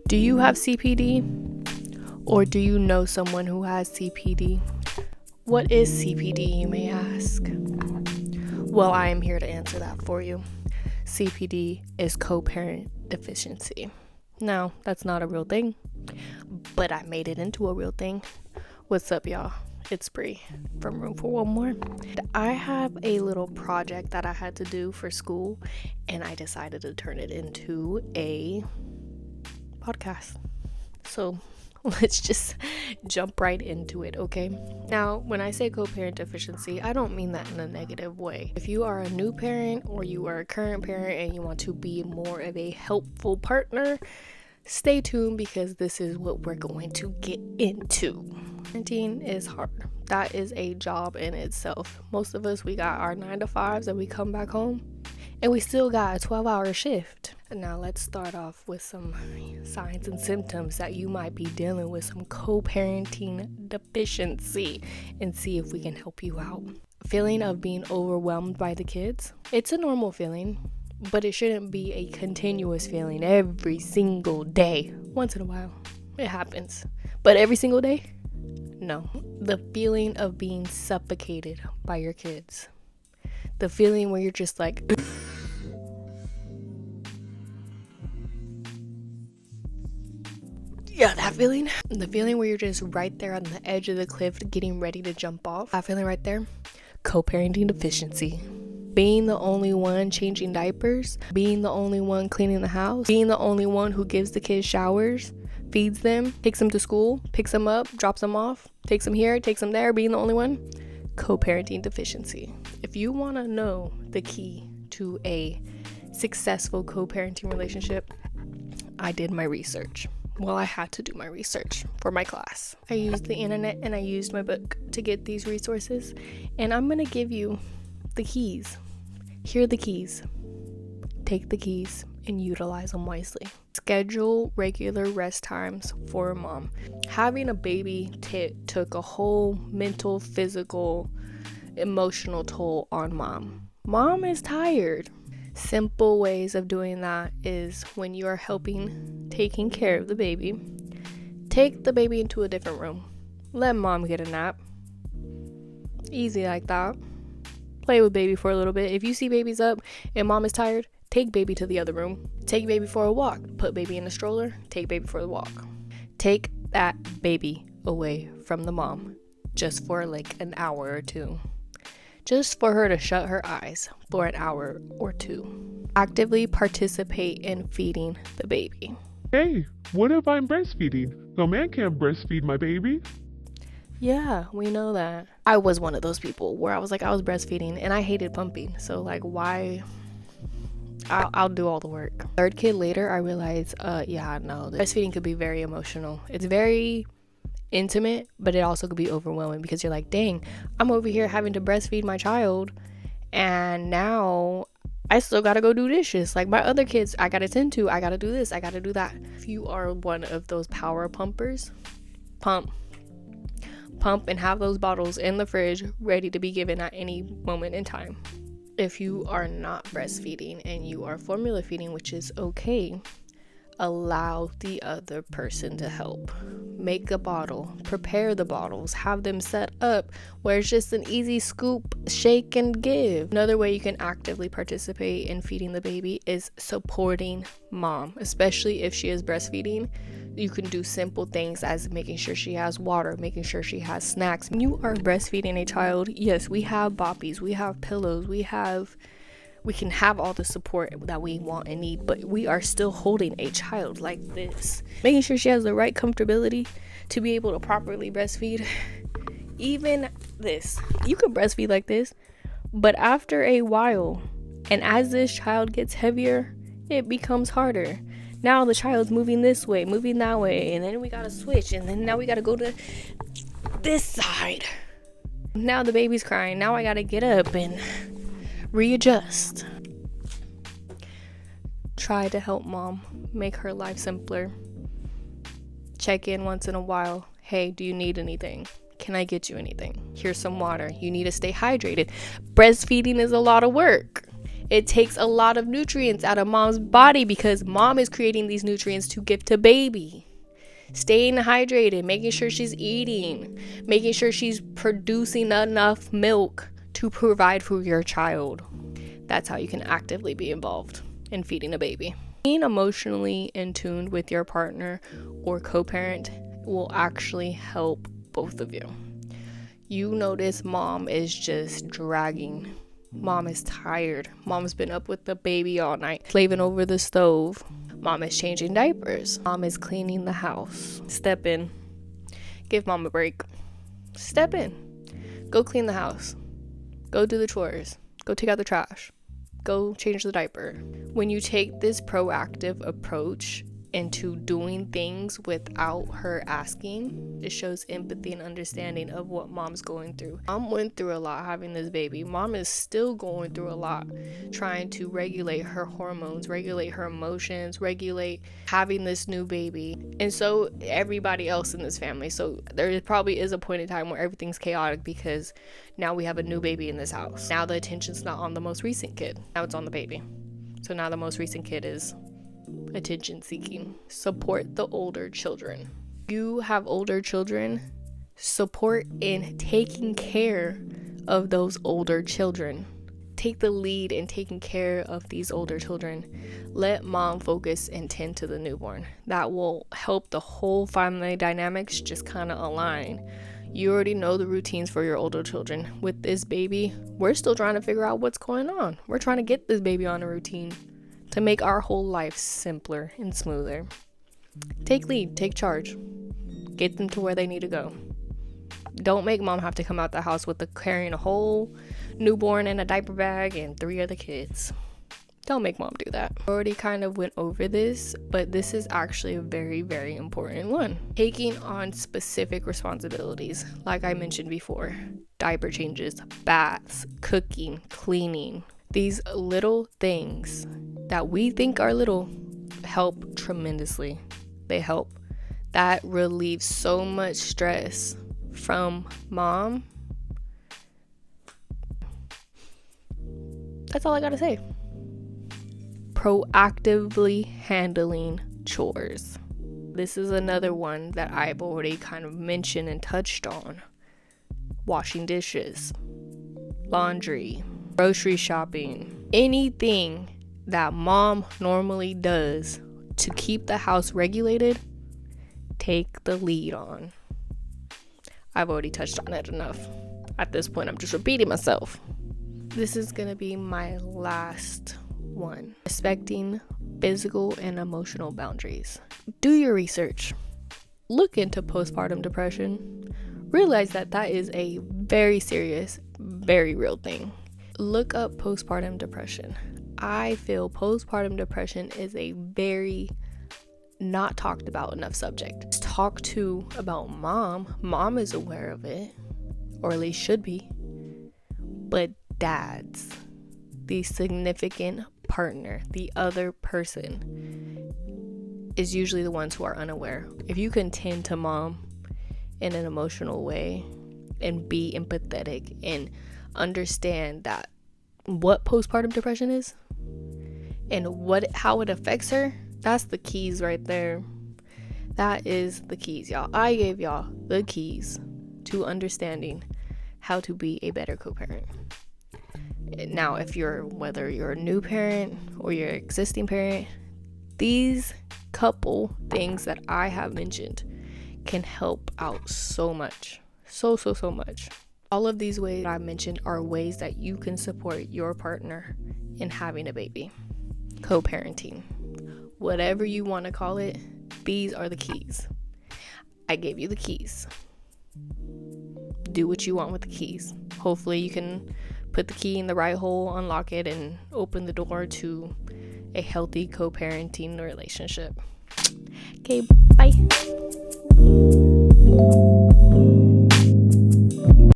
Do you have CPD? Or do you know someone who has CPD? What is CPD, you may ask? Well, I am here to answer that for you. CPD is co-parent deficiency. Now, that's not a real thing, but I made it into a real thing. What's up, y'all? It's Bree from Room for One More. I have a little project that I had to do for school, and I decided to turn it into a podcast. So let's just jump right into it, okay? Now, when I say co-parent deficiency, I don't mean that in a negative way. If you are a new parent or you are a current parent and you want to be more of a helpful partner, stay tuned because this is what we're going to get into. Parenting is hard. That is a job in itself. Most of us, we got our 9-to-5s and we come back home and we still got a 12-hour shift. Now let's start off with some signs and symptoms that you might be dealing with some co-parenting deficiency and see if we can help you out. Feeling of being overwhelmed by the kids. It's a normal feeling, but it shouldn't be a continuous feeling every single day. Once in a while, it happens. But every single day? No. The feeling of being suffocated by your kids. The feeling where you're just like... Yeah, that feeling. The feeling where you're just right there on the edge of the cliff getting ready to jump off. That feeling right there. Co-parenting deficiency. Being the only one changing diapers. Being the only one cleaning the house. Being the only one who gives the kids showers. Feeds them. Takes them to school. Picks them up. Drops them off. Takes them here. Takes them there. Being the only one. Co-parenting deficiency. If you want to know the key to a successful co-parenting relationship, I did my research. Well, I had to do my research for my class. I used the internet and I used my book to get these resources. And I'm going to give you the keys. Here are the keys. Take the keys and utilize them wisely. Schedule regular rest times for a mom. Having a baby took a whole mental, physical, emotional toll on mom. Mom is tired. Simple ways of doing that is when you are taking care of the baby, take the baby into a different room. Let mom get a nap. Easy like that. Play with baby for a little bit. If you see baby's up and mom is tired, take baby to the other room. Take baby for a walk. Put baby in a stroller. Take baby for the walk. Take that baby away from the mom just for like an hour or two. Just for her to shut her eyes for an hour or two. Actively participate in feeding the baby. Hey, what if I'm breastfeeding? No man can't breastfeed my baby. Yeah, we know that. I was one of those people where I was breastfeeding and I hated pumping. So like, why? I'll do all the work. Third kid later, I realized, breastfeeding could be very emotional. It's very intimate, but it also could be overwhelming because you're like, dang, I'm over here having to breastfeed my child and now I still gotta go do dishes. Like my other kids, I gotta tend to, I gotta do this, I gotta do that. If you are one of those power pumpers, pump and have those bottles in the fridge ready to be given at any moment in time. If you are not breastfeeding and you are formula feeding, which is okay, allow the other person to help. Make a bottle, prepare the bottles, have them set up where it's just an easy scoop, shake and give. Another way you can actively participate in feeding the baby is supporting mom, especially if she is breastfeeding. You can do simple things as making sure she has water, making sure she has snacks. When you are breastfeeding a child, yes, we have boppies, we have pillows, we can have all the support that we want and need, but we are still holding a child like this. Making sure she has the right comfortability to be able to properly breastfeed. Even this, you could breastfeed like this, but after a while, and as this child gets heavier, it becomes harder. Now the child's moving this way, moving that way, and then we gotta switch, and then now we gotta go to this side. Now the baby's crying, now I gotta get up and readjust. Try to help mom make her life simpler. Check in once in a while. Hey, do you need anything? Can I get you anything? Here's some water. You need to stay hydrated. Breastfeeding is a lot of work. It takes a lot of nutrients out of mom's body because mom is creating these nutrients to give to baby. Staying hydrated, making sure she's eating, making sure she's producing enough milk to provide for your child. That's how you can actively be involved in feeding a baby. Being emotionally in tune with your partner or co-parent will actually help both of you. You notice mom is just dragging. Mom is tired. Mom's been up with the baby all night, slaving over the stove. Mom is changing diapers. Mom is cleaning the house. Step in. Give mom a break. Step in. Go clean the house. Go do the chores. Go take out the trash. Go change the diaper. When you take this proactive approach into doing things without her asking, it shows empathy and understanding of what mom's going through. Mom went through a lot having this baby. Mom is still going through a lot trying to regulate her hormones, regulate her emotions, regulate having this new baby. And so everybody else in this family. So there probably is a point in time where everything's chaotic because now we have a new baby in this house. Now the attention's not on the most recent kid. Now it's on the baby. So now the most recent kid is attention seeking. Support the older children. You have older children, support in taking care of those older children. Take the lead in taking care of these older children. Let mom focus and tend to the newborn. That will help the whole family dynamics just kind of align. You already know the routines for your older children. With this baby, we're still trying to figure out what's going on. We're trying to get this baby on a routine to make our whole life simpler and smoother. Take lead, take charge. Get them to where they need to go. Don't make mom have to come out the house with carrying a whole newborn in a diaper bag and 3 other kids. Don't make mom do that. I already kind of went over this, but this is actually a very, very important one. Taking on specific responsibilities, like I mentioned before. Diaper changes, baths, cooking, cleaning. These little things that we think are little help tremendously. They help. That relieves so much stress from mom. That's all I gotta say. Proactively handling chores. This is another one that I've already kind of mentioned and touched on. Washing dishes, laundry, grocery shopping, anything that mom normally does to keep the house regulated, take the lead on. I've already touched on it enough. At this point, I'm just repeating myself. This is gonna be my last one. Respecting physical and emotional boundaries. Do your research. Look into postpartum depression. Realize that that is a very serious, very real thing. Look up postpartum depression. I feel postpartum depression is a very not talked about enough subject. It's talked to about mom. Mom is aware of it, or at least should be. But dads, the significant partner, the other person, is usually the ones who are unaware. If you can tend to mom in an emotional way and be empathetic and understand that what postpartum depression is and how it affects her, that's the keys right there. That is the keys, y'all. I gave y'all the keys to understanding how to be a better co-parent. Now, whether you're a new parent or you're an existing parent, these couple things that I have mentioned can help out so much. So much. All of these ways I mentioned are ways that you can support your partner in having a baby. Co-parenting. Whatever you want to call it, these are the keys. I gave you the keys. Do what you want with the keys. Hopefully you can put the key in the right hole, unlock it, and open the door to a healthy co-parenting relationship. Okay, bye.